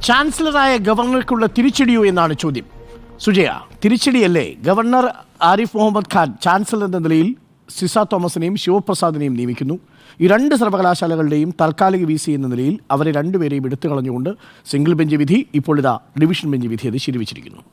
ചാൻസലറായ ഗവർണർക്കുള്ള തിരിച്ചടിയോ എന്നാണ് ചോദ്യം. Sujaya, തിരിച്ചടിയല്ലേ? Governor Arif Muhammad Khan chancellor എന്ന നിലയിൽ സിസ തോമസിനെയും ശിവപ്രസാദിനെയും നിയമിക്കുന്നു. ഈ രണ്ട് സർവകലാശാലകളുടെയും താൽക്കാലിക VC എന്ന നിലയിൽ അവരെ രണ്ടുപേരെയും എടുത്തു കളഞ്ഞുകൊണ്ട് സിംഗിൾ ബെഞ്ച് വിധി, ഇപ്പോൾ ഇതാ ഡിവിഷൻ ബെഞ്ച് വിധി അത് ശരിവച്ചിരിക്കുന്നു.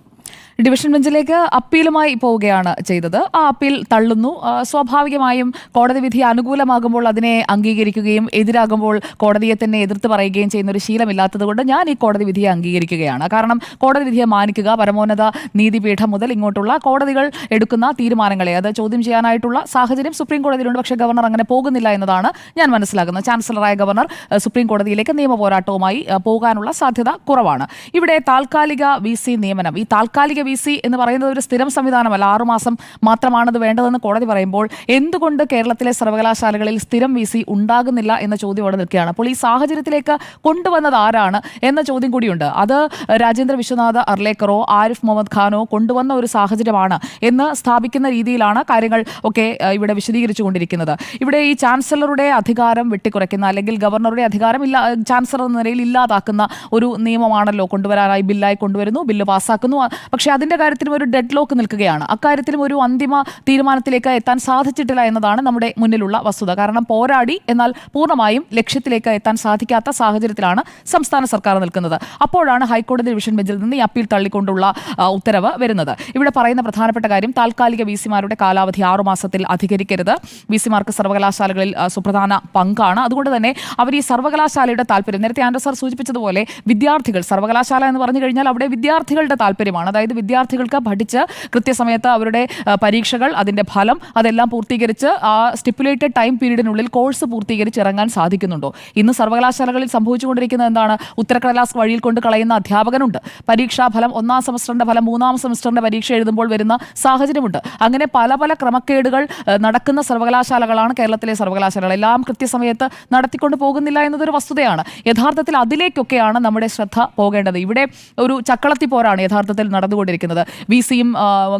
ഡിവിഷൻ ബെഞ്ചിലേക്ക് അപ്പീലുമായി പോവുകയാണ് ചെയ്തത്. ആ അപ്പീൽ തള്ളുന്നു. സ്വാഭാവികമായും കോടതി വിധി അനുകൂലമാകുമ്പോൾ അതിനെ അംഗീകരിക്കുകയും എതിരാകുമ്പോൾ കോടതിയെ തന്നെ എതിർത്ത് പറയുകയും ചെയ്യുന്ന ഒരു ശീലമില്ലാത്തതുകൊണ്ട് ഞാൻ ഈ കോടതി വിധിയെ അംഗീകരിക്കുകയാണ്. കാരണം കോടതി വിധിയെ മാനിക്കുക, പരമോന്നത നീതിപീഠം മുതൽ ഇങ്ങോട്ടുള്ള കോടതികൾ എടുക്കുന്ന തീരുമാനങ്ങളെ അത് ചോദ്യം ചെയ്യാനായിട്ടുള്ള സാഹചര്യം സുപ്രീം കോടതിയിലുണ്ട്. പക്ഷേ ഗവർണർ അങ്ങനെ പോകുന്നില്ല എന്നതാണ് ഞാൻ മനസ്സിലാക്കുന്നത്. ചാൻസലറായ ഗവർണർ സുപ്രീം കോടതിയിലേക്ക് നിയമ പോരാട്ടവുമായി പോകാനുള്ള സാധ്യത കുറവാണ്. ഇവിടെ താൽക്കാലിക VC നിയമനം, ഈ താൽക്കാലിക VC എന്ന് പറയുന്നത് ഒരു സ്ഥിരം സംവിധാനമല്ല. 6 മാസം മാത്രമാണത് വേണ്ടതെന്ന് കോടതി പറയുമ്പോൾ എന്തുകൊണ്ട് കേരളത്തിലെ സർവകലാശാലകളിൽ സ്ഥിരം VC ഉണ്ടാകുന്നില്ല എന്ന ചോദ്യം അവിടെ നിൽക്കുകയാണ്. അപ്പോൾ ഈ സാഹചര്യത്തിലേക്ക് കൊണ്ടുവന്നത് ആരാണ് എന്ന ചോദ്യം കൂടിയുണ്ട്. അത് രാജേന്ദ്ര വിശ്വനാഥ് അർലേക്കറോ ആരിഫ് മുഹമ്മദ് ഖാനോ കൊണ്ടുവന്ന ഒരു സാഹചര്യമാണ് എന്ന് സ്ഥാപിക്കുന്ന രീതിയിലാണ് കാര്യങ്ങൾ ഒക്കെ ഇവിടെ വിശദീകരിച്ചു കൊണ്ടിരിക്കുന്നത്. ഇവിടെ ഈ ചാൻസലറുടെ അധികാരം വെട്ടിക്കുറയ്ക്കുന്ന അല്ലെങ്കിൽ ഗവർണറുടെ അധികാരം ചാൻസലർ എന്ന നിലയിൽ ഇല്ലാതാക്കുന്ന ഒരു നിയമമാണല്ലോ കൊണ്ടുവരാനായി ബില്ലായി കൊണ്ടുവരുന്നു, ബില്ല് പാസ്സാക്കുന്നു. പക്ഷേ അതിൻ്റെ കാര്യത്തിലും ഒരു ഡെഡ് ലോക്ക് നിൽക്കുകയാണ്. അക്കാര്യത്തിലും ഒരു അന്തിമ തീരുമാനത്തിലേക്ക് എത്താൻ സാധിച്ചിട്ടില്ല എന്നതാണ് നമ്മുടെ മുന്നിലുള്ള വസ്തുത. കാരണം പോരാടി എന്നാൽ പൂർണ്ണമായും ലക്ഷ്യത്തിലേക്ക് എത്താൻ സാധിക്കാത്ത സാഹചര്യത്തിലാണ് സംസ്ഥാന സർക്കാർ നിൽക്കുന്നത്. അപ്പോഴാണ് ഹൈക്കോടതി ഡിവിഷൻ ബെഞ്ചിൽ നിന്ന് ഈ അപ്പീൽ തള്ളിക്കൊണ്ടുള്ള ഉത്തരവ് വരുന്നത്. ഇവിടെ പറയുന്ന പ്രധാനപ്പെട്ട കാര്യം താൽക്കാലിക VC-മാരുടെ കാലാവധി 6 മാസത്തിൽ അധികരിക്കരുത്. VC-മാർക്ക് സർവകലാശാലകളിൽ സുപ്രധാന പങ്കാണ്. അതുകൊണ്ട് തന്നെ അവർ ഈ സർവകലാശാലയുടെ താല്പര്യം, നേരത്തെ ആൻഡ്രൂ സാർ സൂചിപ്പിച്ചതുപോലെ വിദ്യാർത്ഥികൾ, സർവകലാശാല എന്ന് പറഞ്ഞു കഴിഞ്ഞാൽ അവിടെ വിദ്യാർത്ഥികളുടെ താല്പര്യമാണ്. അതായത് വിദ്യാർത്ഥികൾക്ക് പഠിച്ച് കൃത്യസമയത്ത് അവരുടെ പരീക്ഷകൾ, അതിൻ്റെ ഫലം അതെല്ലാം പൂർത്തീകരിച്ച് ആ സ്റ്റിപ്പുലേറ്റഡ് ടൈം പീരീഡിനുള്ളിൽ കോഴ്സ് പൂർത്തീകരിച്ച് ഇറങ്ങാൻ സാധിക്കുന്നുണ്ടോ? ഇന്ന് സർവകലാശാലകളിൽ സംഭവിച്ചുകൊണ്ടിരിക്കുന്നത് എന്താണ്? ഉത്തരക്കടലാസ് വഴിയിൽ കൊണ്ട് കളയുന്ന അധ്യാപകനുണ്ട്. പരീക്ഷാ ഫലം 1-ാം സെമസ്റ്ററിൻ്റെ ഫലം 3-ാം സെമസ്റ്ററിൻ്റെ പരീക്ഷ എഴുതുമ്പോൾ വരുന്ന സാഹചര്യമുണ്ട്. അങ്ങനെ പല പല ക്രമക്കേടുകൾ നടക്കുന്ന സർവകലാശാലകളാണ് കേരളത്തിലെ സർവകലാശാലകൾ. എല്ലാം കൃത്യസമയത്ത് നടത്തിക്കൊണ്ട് പോകുന്നില്ല എന്നതൊരു വസ്തുതയാണ്. യഥാർത്ഥത്തിൽ അതിലേക്കൊക്കെയാണ് നമ്മുടെ ശ്രദ്ധ പോകേണ്ടത്. ഇവിടെ ഒരു ചക്കളത്തി പോരാണ് യഥാർത്ഥത്തിൽ നടന്നുകൊണ്ടിരിക്കുന്നത്. VC-യും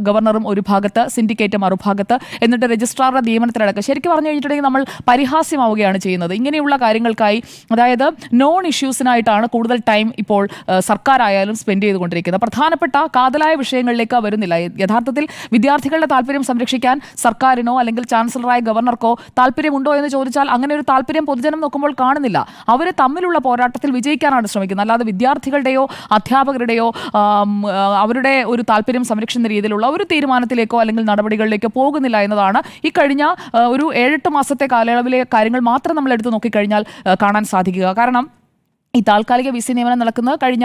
ഗവർണറും ഒരു ഭാഗത്ത്, സിൻഡിക്കേറ്റ് മറുഭാഗത്ത്, എന്നിട്ട് രജിസ്ട്രാറുടെ നിയമനത്തിലടക്കം ശരിക്കും പറഞ്ഞു കഴിഞ്ഞിട്ടുണ്ടെങ്കിൽ നമ്മൾ പരിഹാസ്യമാവുകയാണ് ചെയ്യുന്നത്. ഇങ്ങനെയുള്ള കാര്യങ്ങൾക്കായി, അതായത് നോൺ ഇഷ്യൂസിനായിട്ടാണ് കൂടുതൽ ടൈം ഇപ്പോൾ സർക്കാരായാലും സ്പെൻഡ് ചെയ്തുകൊണ്ടിരിക്കുന്നത്. പ്രധാനപ്പെട്ട കാതലായ വിഷയങ്ങളിലേക്ക് വരുന്നില്ല. യഥാർത്ഥത്തിൽ വിദ്യാർത്ഥികളുടെ താല്പര്യം സംരക്ഷിക്കാൻ സർക്കാരിനോ അല്ലെങ്കിൽ ചാൻസലറായ ഗവർണർക്കോ താല്പര്യമുണ്ടോ എന്ന് ചോദിച്ചാൽ അങ്ങനെ ഒരു താല്പര്യം പൊതുജനം നോക്കുമ്പോൾ കാണുന്നില്ല. അവർ തമ്മിലുള്ള പോരാട്ടത്തിൽ വിജയിക്കാനാണ് ശ്രമിക്കുന്നത്. അല്ലാതെ വിദ്യാർത്ഥികളുടെയോ അധ്യാപകരുടെയോ അവരുടെ ഒരു താല്പര്യം സംരക്ഷിക്കുന്ന രീതിയിലുള്ള ഒരു തീരുമാനത്തിലേക്കോ അല്ലെങ്കിൽ നടപടികളിലേക്കോ പോകുന്നില്ല എന്നതാണ് ഈ കഴിഞ്ഞ ഒരു 7-8 മാസത്തെ കാലയളവിലെ കാര്യങ്ങൾ മാത്രം നമ്മൾ എടുത്തു നോക്കിക്കഴിഞ്ഞാൽ കാണാൻ സാധിക്കുക. കാരണം ഈ താൽക്കാലിക VC നിയമനം നടക്കുന്നത് കഴിഞ്ഞ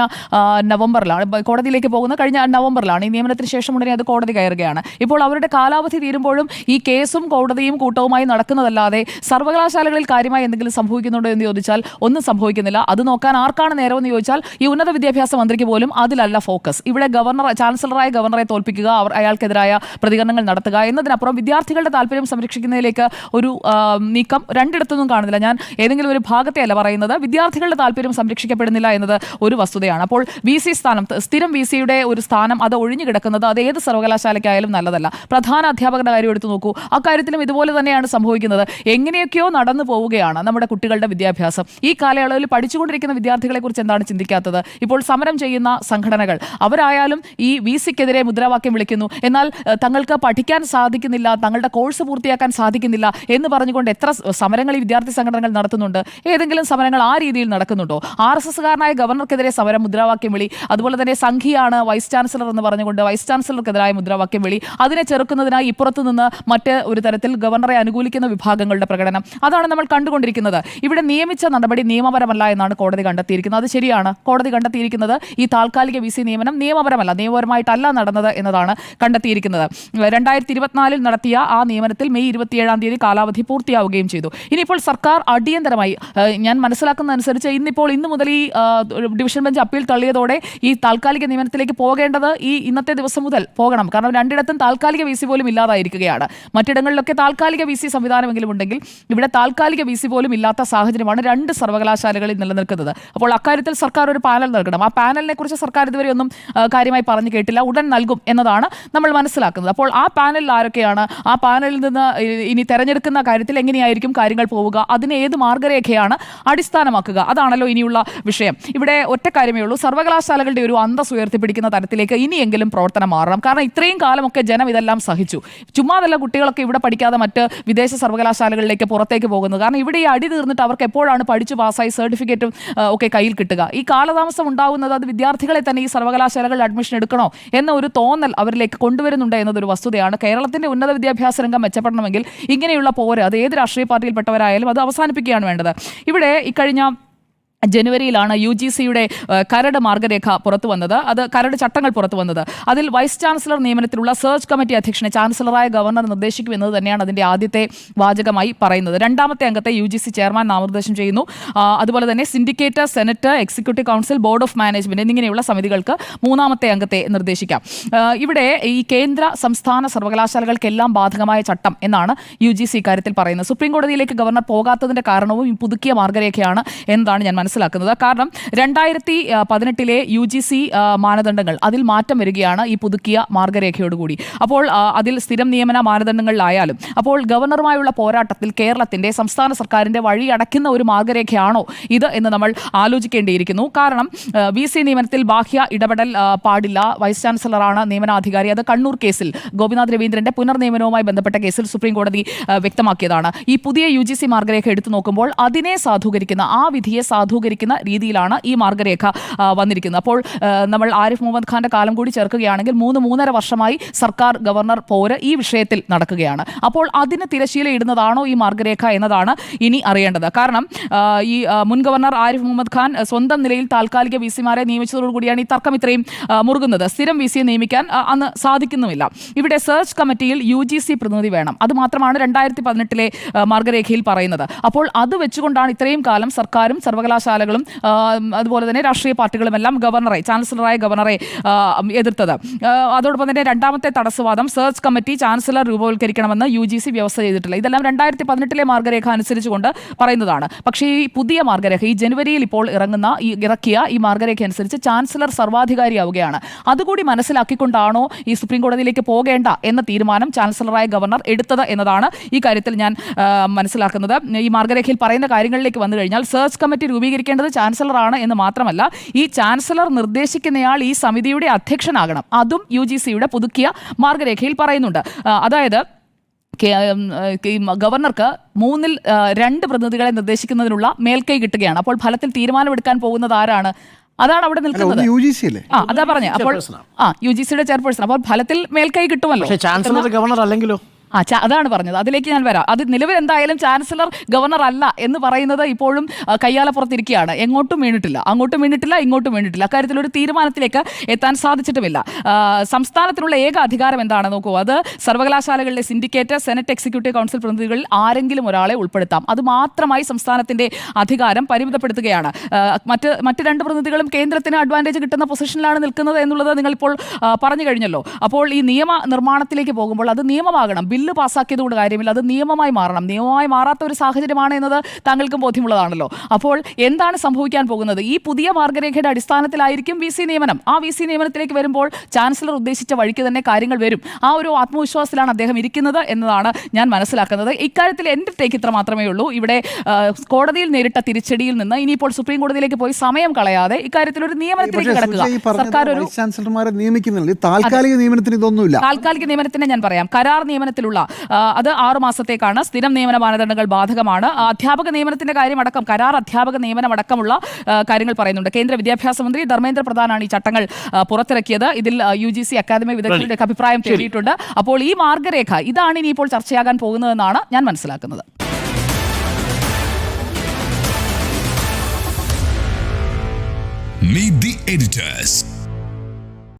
നവംബറിലാണ്, കോടതിയിലേക്ക് പോകുന്നത് കഴിഞ്ഞ നവംബറിലാണ്. ഈ നിയമനത്തിന് ശേഷം ഉടനെ അത് കോടതി കയറുകയാണ്. ഇപ്പോൾ അവരുടെ കാലാവധി തീരുമ്പോഴും ഈ കേസും കോടതിയും കൂട്ടവുമായി നടക്കുന്നതല്ലാതെ സർവകലാശാലകളിൽ കാര്യമായി എന്തെങ്കിലും സംഭവിക്കുന്നുണ്ടോ എന്ന് ചോദിച്ചാൽ ഒന്നും സംഭവിക്കുന്നില്ല. അത് നോക്കാൻ ആർക്കാണ് നേരമെന്ന് ചോദിച്ചാൽ ഈ ഉന്നത വിദ്യാഭ്യാസ മന്ത്രിക്ക് പോലും അതിലല്ല ഫോക്കസ്. ഇവിടെ ചാൻസലറായ ഗവർണറെ തോൽപ്പിക്കുക, അയാൾക്കെതിരായ പ്രതികരണങ്ങൾ നടത്തുക എന്നതിനപ്പുറം വിദ്യാർത്ഥികളുടെ താല്പര്യം സംരക്ഷിക്കുന്നതിലേക്ക് ഒരു നീക്കം രണ്ടിടത്തൊന്നും കാണുന്നില്ല. ഞാൻ ഏതെങ്കിലും ഒരു ഭാഗത്തെയല്ല പറയുന്നത്. വിദ്യാർത്ഥികളുടെ താല്പര്യം സംരക്ഷിക്കപ്പെടുന്നില്ല എന്നത് ഒരു വസ്തുതയാണ്. അപ്പോൾ VC സ്ഥാനം, സ്ഥിരം VC-യുടെ ഒരു സ്ഥാനം അത് ഒഴിഞ്ഞു കിടക്കുന്നത് അത് ഏത് സർവകലാശാലയ്ക്കായാലും നല്ലതല്ല. പ്രധാന അധ്യാപകരുടെ കാര്യം എടുത്തു നോക്കൂ. അക്കാര്യത്തിലും ഇതുപോലെ തന്നെയാണ് സംഭവിക്കുന്നത്. എങ്ങനെയൊക്കെയോ നടന്നു പോവുകയാണ് നമ്മുടെ കുട്ടികളുടെ വിദ്യാഭ്യാസം. ഈ കാലയളവിൽ പഠിച്ചുകൊണ്ടിരിക്കുന്ന വിദ്യാർത്ഥികളെ കുറിച്ച് എന്താണ് ചിന്തിക്കാത്തത്? ഇപ്പോൾ സമരം ചെയ്യുന്ന സംഘടനകൾ അവരായാലും ഈ VC-ക്കെതിരെ മുദ്രാവാക്യം വിളിക്കുന്നു. എന്നാൽ തങ്ങൾക്ക് പഠിക്കാൻ സാധിക്കുന്നില്ല, തങ്ങളുടെ കോഴ്സ് പൂർത്തിയാക്കാൻ സാധിക്കുന്നില്ല എന്ന് പറഞ്ഞുകൊണ്ട് എത്ര സമരങ്ങൾ ഈ വിദ്യാർത്ഥി സംഘടനകൾ നടത്തുന്നുണ്ട്? ഏതെങ്കിലും സമരങ്ങൾ ആ രീതിയിൽ നടക്കുന്നുണ്ടോ? RSS-കാരനായ ഗവർണർക്കെതിരെ സമരം, മുദ്രാവാക്യം വിളി, അതുപോലെ തന്നെ സംഘിയാണ് വൈസ് ചാൻസലർ എന്ന് പറഞ്ഞുകൊണ്ട് വൈസ് ചാൻസലർക്കെതിരായ മുദ്രാവാക്യം വിളി, അതിനെ ചെറുക്കുന്നതിനായി ഇപ്പുറത്തു നിന്ന് മറ്റ് ഒരു തരത്തിൽ ഗവർണറെ അനുകൂലിക്കുന്ന വിഭാഗങ്ങളുടെ പ്രകടനം, അതാണ് നമ്മൾ കണ്ടുകൊണ്ടിരിക്കുന്നത്. ഇവിടെ നിയമിച്ച നടപടി നിയമപരമല്ല എന്നാണ് കോടതി കണ്ടെത്തിയിരിക്കുന്നത്. അത് ശരിയാണ്. കോടതി കണ്ടെത്തിയിരിക്കുന്നത് ഈ താൽക്കാലിക VC നിയമനം നിയമപരമല്ല, നിയമപരമായിട്ടല്ല നടന്നത് എന്നതാണ് കണ്ടെത്തിയിരിക്കുന്നത്. 2024 നടത്തിയ ആ നിയമനത്തിൽ മെയ് 27-ാം തീയതി കാലാവധി പൂർത്തിയാവുകയും ചെയ്തു. ഇനിയിപ്പോൾ സർക്കാർ അടിയന്തരമായി, ഞാൻ മനസ്സിലാക്കുന്ന അനുസരിച്ച് ഇന്ന് മുതൽ ഈ ഡിവിഷൻ ബെഞ്ച് അപ്പീൽ തള്ളിയതോടെ ഈ താൽക്കാലിക നിയമനത്തിലേക്ക് പോകേണ്ടത് ഈ ഇന്നത്തെ ദിവസം മുതൽ പോകണം. കാരണം രണ്ടിടത്തും താൽക്കാലിക VC പോലും ഇല്ലാതായിരിക്കുകയാണ്. മറ്റിടങ്ങളിലൊക്കെ താൽക്കാലിക VC സംവിധാനമെങ്കിലും ഉണ്ടെങ്കിൽ ഇവിടെ താൽക്കാലിക VC പോലും ഇല്ലാത്ത സാഹചര്യമാണ് 2 സർവകലാശാലകളിൽ നിലനിൽക്കുന്നത്. അപ്പോൾ അക്കാര്യത്തിൽ സർക്കാർ ഒരു പാനൽ നൽകണം. ആ പാനലിനെ കുറിച്ച് സർക്കാർ ഇതുവരെ ഒന്നും കാര്യമായി പറഞ്ഞു കേട്ടില്ല. ഉടൻ നൽകും എന്നതാണ് നമ്മൾ മനസ്സിലാക്കുന്നത്. അപ്പോൾ ആ പാനലിൽ ആരൊക്കെയാണ്? ആ പാനലിൽ നിന്ന് ഇനി തെരഞ്ഞെടുക്കുന്ന കാര്യത്തിൽ എങ്ങനെയായിരിക്കും കാര്യങ്ങൾ പോവുക? അതിന് ഏത് മാർഗരേഖയാണ് അടിസ്ഥാനമാക്കുക? അതാണല്ലോ ഇനിയുള്ള ഇനിയുള്ള വിഷയം. ഇവിടെ ഒറ്റ കാര്യമേ ഉള്ളൂ, സർവകലാശാലകളുടെ ഒരു അന്തസ് ഉയർത്തിപ്പിടിക്കുന്ന തരത്തിലേക്ക് ഇനിയെങ്കിലും പ്രവർത്തനം മാറണം. കാരണം ഇത്രയും കാലമൊക്കെ ജനം ഇതെല്ലാം സഹിച്ചു. ചുമ്മാതല്ല കുട്ടികളൊക്കെ ഇവിടെ പഠിക്കാതെ മറ്റ് വിദേശ സർവകലാശാലകളിലേക്ക് പുറത്തേക്ക് പോകുന്നത്. കാരണം ഇവിടെ ഈ അടി തീർന്നിട്ട് അവർക്ക് എപ്പോഴാണ് പഠിച്ചു പാസ്സായി സർട്ടിഫിക്കറ്റും ഒക്കെ കയ്യിൽ കിട്ടുക. ഈ കാലതാമസം ഉണ്ടാകുന്നത് അത് വിദ്യാർത്ഥികളെ തന്നെ ഈ സർവകലാശാലകളിൽ അഡ്മിഷൻ എടുക്കണോ എന്ന ഒരു തോന്നൽ അവരിലേക്ക് കൊണ്ടുവരുന്നുണ്ട് എന്നതൊരു വസ്തുതയാണ്. കേരളത്തിന്റെ ഉന്നത വിദ്യാഭ്യാസ രംഗം മെച്ചപ്പെടണമെങ്കിൽ ഇങ്ങനെയുള്ള പോര് അത് ഏത് രാഷ്ട്രീയ പാർട്ടിയിൽപ്പെട്ടവരായാലും അത് അവസാനിപ്പിക്കുകയാണ് വേണ്ടത്. ഇവിടെ ഇക്കഴിഞ്ഞ ജനുവരിയിലാണ് UGCയുടെ കരട് മാർഗരേഖ പുറത്തു വന്നത്. അത് കരട് ചട്ടങ്ങൾ പുറത്തു വന്നത്. അതിൽ വൈസ് ചാൻസലർ നിയമനത്തിലുള്ള സെർച്ച് കമ്മിറ്റി അധ്യക്ഷനെ ചാൻസലറായ ഗവർണർ നിർദ്ദേശിക്കുമെന്നത് തന്നെയാണ് അതിന്റെ ആദ്യത്തെ വാചകമായി പറയുന്നത്. രണ്ടാമത്തെ അംഗത്തെ UGC ചെയർമാൻ നാമനിർദ്ദേശം ചെയ്യുന്നു. അതുപോലെ തന്നെ syndicate, senate, executive council, board of management എന്നിങ്ങനെയുള്ള സമിതികൾക്ക് മൂന്നാമത്തെ അംഗത്തെ നിർദ്ദേശിക്കാം. ഇവിടെ ഈ കേന്ദ്ര സംസ്ഥാന സർവകലാശാലകൾക്കെല്ലാം ബാധകമായ ചട്ടം എന്നാണ് UGC ഇക്കാര്യത്തിൽ പറയുന്നത്. സുപ്രീം കോടതിയിലേക്ക് ഗവർണർ പോകാത്തതിന്റെ കാരണവും ഈ പുതുക്കിയ മാർഗരേഖയാണ് എന്നതാണ് ഞാൻ മനസ്സിലാക്കുന്നത്. കാരണം 2018 UGC മാനദണ്ഡങ്ങൾ അതിൽ മാറ്റം വരികയാണ് ഈ പുതുക്കിയ മാർഗരേഖയോടുകൂടി. അപ്പോൾ അതിൽ സ്ഥിരം നിയമന മാനദണ്ഡങ്ങളിലായാലും അപ്പോൾ ഗവർണറുമായുള്ള പോരാട്ടത്തിൽ കേരളത്തിന്റെ സംസ്ഥാന സർക്കാരിന്റെ വഴി അടയ്ക്കുന്ന ഒരു മാർഗരേഖയാണോ ഇത് എന്ന് നമ്മൾ ആലോചിക്കേണ്ടിയിരിക്കുന്നു. കാരണം VC നിയമനത്തിൽ ബാഹ്യ ഇടപെടൽ പാടില്ല, വൈസ് ചാൻസലറാണ് നിയമനാധികാരി. അത് കണ്ണൂർ കേസിൽ ഗോപിനാഥ് രവീന്ദ്രന്റെ പുനർനിയമനവുമായി ബന്ധപ്പെട്ട കേസിൽ സുപ്രീം കോടതി വ്യക്തമാക്കിയതാണ്. ഈ പുതിയ UGC മാർഗരേഖ എടുത്തു നോക്കുമ്പോൾ അതിനെ സാധൂകരിക്കുന്ന, ആ വിധിയെ സാധൂകരിക്കുന്ന രീതിയിലാണ് ഈ മാർഗരേഖ വന്നിരിക്കുന്നത്. അപ്പോൾ നമ്മൾ ആരിഫ് മുഹമ്മദ് ഖാന്റെ കാലം കൂടി ചേർക്കുകയാണെങ്കിൽ 3-3.5 വർഷമായി സർക്കാർ ഗവർണർ പോര് ഈ വിഷയത്തിൽ നടക്കുകയാണ്. അപ്പോൾ അതിന് തിരശ്ശീല ഇടുന്നതാണോ ഈ മാർഗരേഖ എന്നതാണ് ഇനി അറിയേണ്ടത്. കാരണം ഈ മുൻ ഗവർണർ ആരിഫ് മുഹമ്മദ് ഖാൻ സ്വന്തം നിലയിൽ താൽക്കാലിക VCമാരെ നിയമിച്ചതോടുകൂടിയാണ് ഈ തർക്കം ഇത്രയും മുറുകുന്നത്. സ്ഥിരം VCയെ നിയമിക്കാൻ അന്ന് സാധിക്കുന്നുമില്ല. ഇവിടെ സെർച്ച് കമ്മിറ്റിയിൽ UGC പ്രതിനിധി വേണം. അത് മാത്രമാണ് 2018 മാർഗരേഖയിൽ പറയുന്നത്. അപ്പോൾ അത് വെച്ചുകൊണ്ടാണ് ഇത്രയും കാലം സർക്കാരും സർവകലാശാലകളും അതുപോലെ തന്നെ രാഷ്ട്രീയ പാർട്ടികളും എല്ലാം ഗവർണറെ, ചാൻസലറായ ഗവർണറെ എതിർത്തത്. അതോടൊപ്പം തന്നെ രണ്ടാമത്തെ തടസ്സവാദം സെർച്ച് കമ്മിറ്റി ചാൻസലർ രൂപവത്കരിക്കണമെന്ന് UGC വ്യവസ്ഥ ചെയ്തിട്ടില്ല. ഇതെല്ലാം 2018 മാർഗരേഖ അനുസരിച്ചുകൊണ്ട് പറയുന്നതാണ്. പക്ഷേ ഈ പുതിയ മാർഗരേഖ ഈ ജനുവരിയിൽ ഇപ്പോൾ ഇറക്കിയ ഈ മാർഗരേഖ അനുസരിച്ച് ചാൻസലർ സർവാധികാരിയാവുകയാണ്. അതുകൂടി മനസ്സിലാക്കിക്കൊണ്ടാണോ ഈ സുപ്രീം കോടതിയിലേക്ക് പോകേണ്ട എന്ന തീരുമാനം ചാൻസലറായ ഗവർണർ എടുത്തത് എന്നതാണ് ഈ കാര്യത്തിൽ ഞാൻ മനസ്സിലാക്കുന്നത്. ഈ മാർഗരേഖയിൽ പറയുന്ന കാര്യങ്ങളിലേക്ക് വന്നു കഴിഞ്ഞാൽ സെർച്ച് കമ്മിറ്റി രൂപീകരിക്കേണ്ടത് ചാൻസലറാണ് എന്ന് മാത്രമല്ല, ഈ ചാൻസലർ നിർദ്ദേശിക്കുന്നയാൾ ഈ സമിതിയുടെ അധ്യക്ഷനാകണം. അതും UGCയുടെ പുതുക്കിയ മാർഗരേഖയിൽ പറയുന്നുണ്ട്. അതായത് ഗവർണർക്ക് 3-2 പ്രതിനിധികളെ നിർദ്ദേശിക്കുന്നതിനുള്ള മേൽക്കൈ കിട്ടുകയാണ്. അപ്പോൾ ഫലത്തിൽ തീരുമാനമെടുക്കാൻ പോകുന്നത് ആരാണ്? അതാണ് അവിടെ നിൽക്കുന്നത്. അതാ പറഞ്ഞത്. അപ്പോൾ UGCയുടെ ചെയർപേഴ്സൺ. അപ്പോൾ ഫലത്തിൽ മേൽക്കൈ കിട്ടുമല്ലോ. ചാൻസലർ ഗവർണർ അല്ലെങ്കിലോ? അതാണ് പറഞ്ഞത്. അതിലേക്ക് ഞാൻ വരാം. അത് നിലവിൽ എന്തായാലും ചാൻസലർ ഗവർണർ അല്ല എന്ന് പറയുന്നത് ഇപ്പോഴും കയ്യാലപ്പുറത്തിരിക്കുകയാണ്. എങ്ങോട്ടും വീണിട്ടില്ല, അങ്ങോട്ടും വീണിട്ടില്ല, ഇങ്ങോട്ടും വീണിട്ടില്ല. അക്കാര്യത്തിൽ ഒരു തീരുമാനത്തിലേക്ക് എത്താൻ സാധിച്ചിട്ടുമില്ല. സംസ്ഥാനത്തിനുള്ള ഏക അധികാരം എന്താണ് നോക്കൂ, അത് സർവകലാശാലകളിലെ സിൻഡിക്കേറ്റ്, സെനറ്റ്, എക്സിക്യൂട്ടീവ് കൗൺസിൽ പ്രതിനിധികളിൽ ആരെങ്കിലും ഒരാളെ ഉൾപ്പെടുത്താം. അത് മാത്രമായി സംസ്ഥാനത്തിന്റെ അധികാരം പരിമിതപ്പെടുത്തുകയാണ്. മറ്റ് 2 പ്രതിനിധികളും കേന്ദ്രത്തിന് അഡ്വാൻറ്റേജ് കിട്ടുന്ന പൊസിഷനിലാണ് നിൽക്കുന്നത് എന്നുള്ളത് നിങ്ങളിപ്പോൾ പറഞ്ഞു കഴിഞ്ഞല്ലോ. അപ്പോൾ ഈ നിയമ നിർമ്മാണത്തിലേക്ക് പോകുമ്പോൾ അത് നിയമമാകണം. ബില്ല് പാസ്സാക്കിയതുകൊണ്ട് കാര്യമില്ല, അത് നിയമമായി മാറണം. നിയമമായി മാറാത്ത ഒരു സാഹചര്യമാണ് എന്നത് താങ്കൾക്കും ബോധ്യമുള്ളതാണല്ലോ. അപ്പോൾ എന്താണ് സംഭവിക്കാൻ പോകുന്നത്? ഈ പുതിയ മാർഗരേഖയുടെ അടിസ്ഥാനത്തിലായിരിക്കും VC നിയമനം. ആ VC നിയമനത്തിലേക്ക് വരുമ്പോൾ ചാൻസലർ ഉദ്ദേശിച്ച വഴിക്ക് തന്നെ കാര്യങ്ങൾ വരും. ആ ഒരു ആത്മവിശ്വാസത്തിലാണ് അദ്ദേഹം ഇരിക്കുന്നത് എന്നതാണ് ഞാൻ മനസ്സിലാക്കുന്നത്. ഇക്കാര്യത്തിൽ എൻ്റെ ടേക്ക് ഇത്ര മാത്രമേ ഉള്ളൂ. ഇവിടെ കോടതിയിൽ നേരിട്ട തിരിച്ചടിയിൽ നിന്ന് ഇനിയിപ്പോൾ സുപ്രീം കോടതിയിലേക്ക് പോയി സമയം കളയാതെ ഇക്കാര്യത്തിൽ ഒരു നിയമനത്തിലേക്ക് കിടക്കുക. സർക്കാർ ഒരു ചാൻസലർമാരെ നിയമിക്കുന്നില്ല. താൽക്കാലിക നിയമനത്തിന് ഇതൊന്നുമില്ല. താൽക്കാലിക നിയമനത്തിന് ഞാൻ പറയാം. കരാർ നിയമനത്തിലുള്ള അത് 6 മാസത്തേക്കാണ്. സ്ഥിരം നിയമന മാനദണ്ഡങ്ങൾ ബാധകമാണ്. അധ്യാപക നിയമനത്തിന്റെ കാര്യമടക്കം, കരാർ അധ്യാപക നിയമനമടക്കമുള്ള കാര്യങ്ങൾ പറയുന്നുണ്ട്. കേന്ദ്ര വിദ്യാഭ്യാസ മന്ത്രി ധർമ്മേന്ദ്ര പ്രധാനാണ് ഈ ചട്ടങ്ങൾ പുറത്തിറക്കിയത്. ഇതിൽ UGC അക്കാദമി വിദഗ്ധരുടെ അഭിപ്രായം തേടിയിട്ടുണ്ട്. അപ്പോൾ ഈ മാർഗരേഖ ഇതാണ് ഇനിയിപ്പോൾ ചർച്ചയാകാൻ പോകുന്നതെന്നാണ് ഞാൻ മനസ്സിലാക്കുന്നത്. Meet the editors.